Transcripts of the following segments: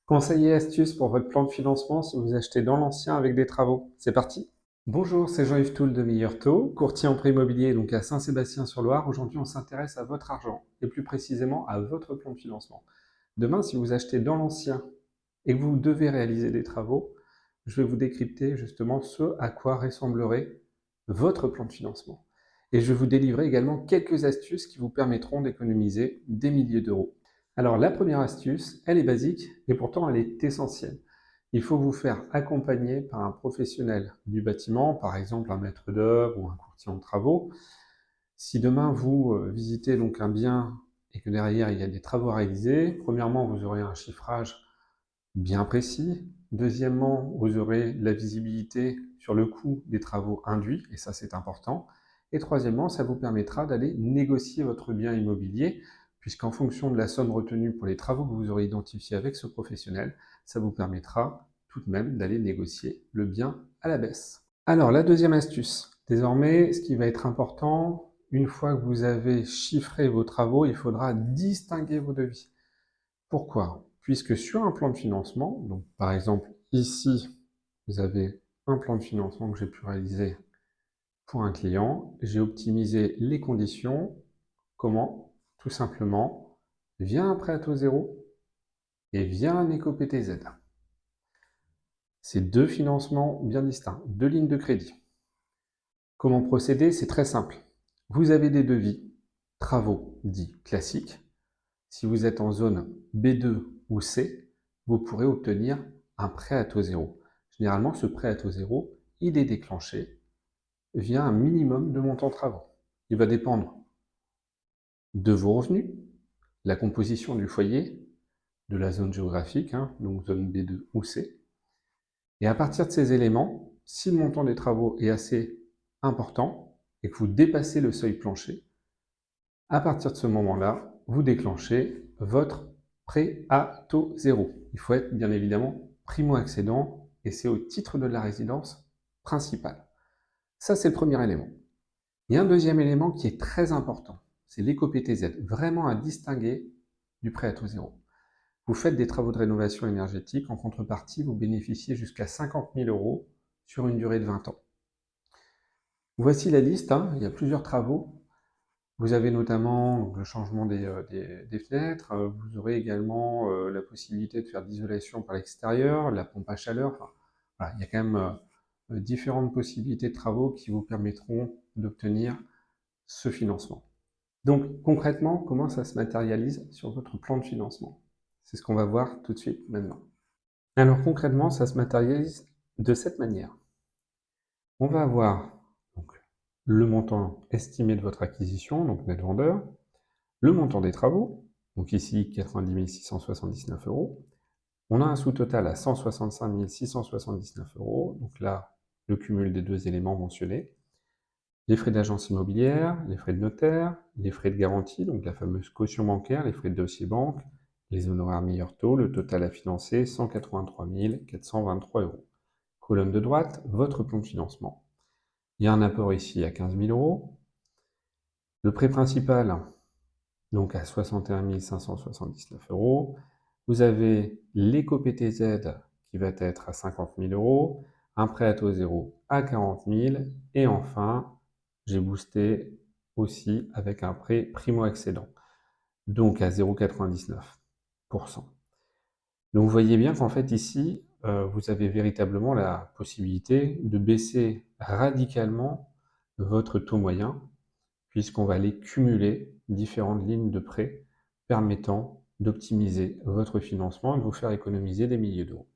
Conseils et astuces pour votre plan de financement si vous achetez dans l'ancien avec des travaux. C'est parti! Bonjour, c'est Jean-Yves Toul de Meilleur Taux, courtier en prêt immobilier donc à Saint-Sébastien-sur-Loire. Aujourd'hui, on s'intéresse à votre argent et plus précisément à votre plan de financement. Demain, si vous achetez dans l'ancien et que vous devez réaliser des travaux, je vais vous décrypter justement ce à quoi ressemblerait votre plan de financement. Et je vais vous délivrer également quelques astuces qui vous permettront d'économiser des milliers d'euros. Alors la première astuce, elle est basique et pourtant elle est essentielle. Il faut vous faire accompagner par un professionnel du bâtiment, par exemple un maître d'œuvre ou un courtier en travaux. Si demain vous visitez donc un bien et que derrière il y a des travaux à réaliser, premièrement vous aurez un chiffrage bien précis. Deuxièmement, vous aurez de la visibilité sur le coût des travaux induits, et ça c'est important. Et troisièmement, ça vous permettra d'aller négocier votre bien immobilier, puisqu'en fonction de la somme retenue pour les travaux que vous aurez identifiés avec ce professionnel, ça vous permettra tout de même d'aller négocier le bien à la baisse. Alors, la deuxième astuce. Désormais, ce qui va être important, une fois que vous avez chiffré vos travaux, il faudra distinguer vos devis. Pourquoi? Puisque sur un plan de financement, donc par exemple ici, vous avez un plan de financement que j'ai pu réaliser pour un client, j'ai optimisé les conditions. Comment? Tout simplement, via un prêt à taux zéro et via un éco-PTZ. C'est deux financements bien distincts, deux lignes de crédit. Comment procéder? C'est très simple. Vous avez des devis, travaux dits classiques. Si vous êtes en zone B2 ou C, vous pourrez obtenir un prêt à taux zéro. Généralement, ce prêt à taux zéro, il est déclenché via un minimum de montant travaux. Il va dépendre de vos revenus, la composition du foyer, de la zone géographique, donc zone B2 ou C. Et à partir de ces éléments, si le montant des travaux est assez important et que vous dépassez le seuil plancher, à partir de ce moment-là, vous déclenchez votre prêt à taux zéro. Il faut être bien évidemment primo-accédant et c'est au titre de la résidence principale. Ça, c'est le premier élément. Il y a un deuxième élément qui est très important, c'est l'éco-PTZ, vraiment à distinguer du prêt à taux zéro. Vous faites des travaux de rénovation énergétique, en contrepartie, vous bénéficiez jusqu'à 50 000 € sur une durée de 20 ans. Voici la liste, il y a plusieurs travaux. Vous avez notamment le changement des fenêtres, vous aurez également la possibilité de faire de l'isolation par l'extérieur, la pompe à chaleur, enfin, voilà, il y a quand même différentes possibilités de travaux qui vous permettront d'obtenir ce financement. Donc concrètement, comment ça se matérialise sur votre plan de financement? C'est ce qu'on va voir tout de suite maintenant. Alors concrètement, ça se matérialise de cette manière. On va avoir donc, le montant estimé de votre acquisition, donc net vendeur, le montant des travaux, donc ici 90 679 €. On a un sous-total à 165 679 €, donc là, le cumul des deux éléments mentionnés. Les frais d'agence immobilière, les frais de notaire, les frais de garantie, donc la fameuse caution bancaire, les frais de dossier banque, les honoraires Meilleur Taux, le total à financer 183 423 €. Colonne de droite, votre plan de financement. Il y a un apport ici à 15 000 €. Le prêt principal, donc à 61 579 €. Vous avez l'éco-PTZ qui va être à 50 000 €, un prêt à taux zéro à 40 000 et enfin, j'ai boosté aussi avec un prêt primo-accédant, donc à 0,99%. Donc vous voyez bien qu'en fait ici, vous avez véritablement la possibilité de baisser radicalement votre taux moyen, puisqu'on va aller cumuler différentes lignes de prêt permettant d'optimiser votre financement et de vous faire économiser des milliers d'euros.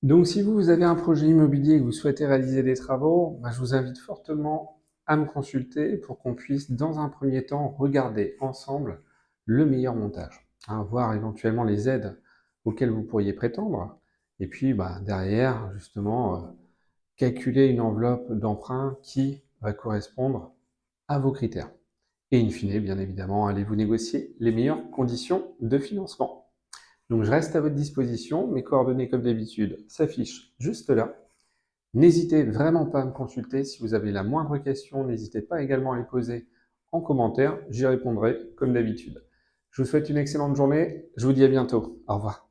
Donc si vous avez un projet immobilier et que vous souhaitez réaliser des travaux, je vous invite fortement à me consulter pour qu'on puisse dans un premier temps regarder ensemble le meilleur montage, voir éventuellement les aides auxquelles vous pourriez prétendre, et puis derrière justement calculer une enveloppe d'emprunt qui va correspondre à vos critères. Et in fine, bien évidemment, allez-vous négocier les meilleures conditions de financement. Donc je reste à votre disposition, mes coordonnées comme d'habitude s'affichent juste là. N'hésitez vraiment pas à me consulter si vous avez la moindre question, n'hésitez pas également à les poser en commentaire, j'y répondrai comme d'habitude. Je vous souhaite une excellente journée, je vous dis à bientôt, au revoir.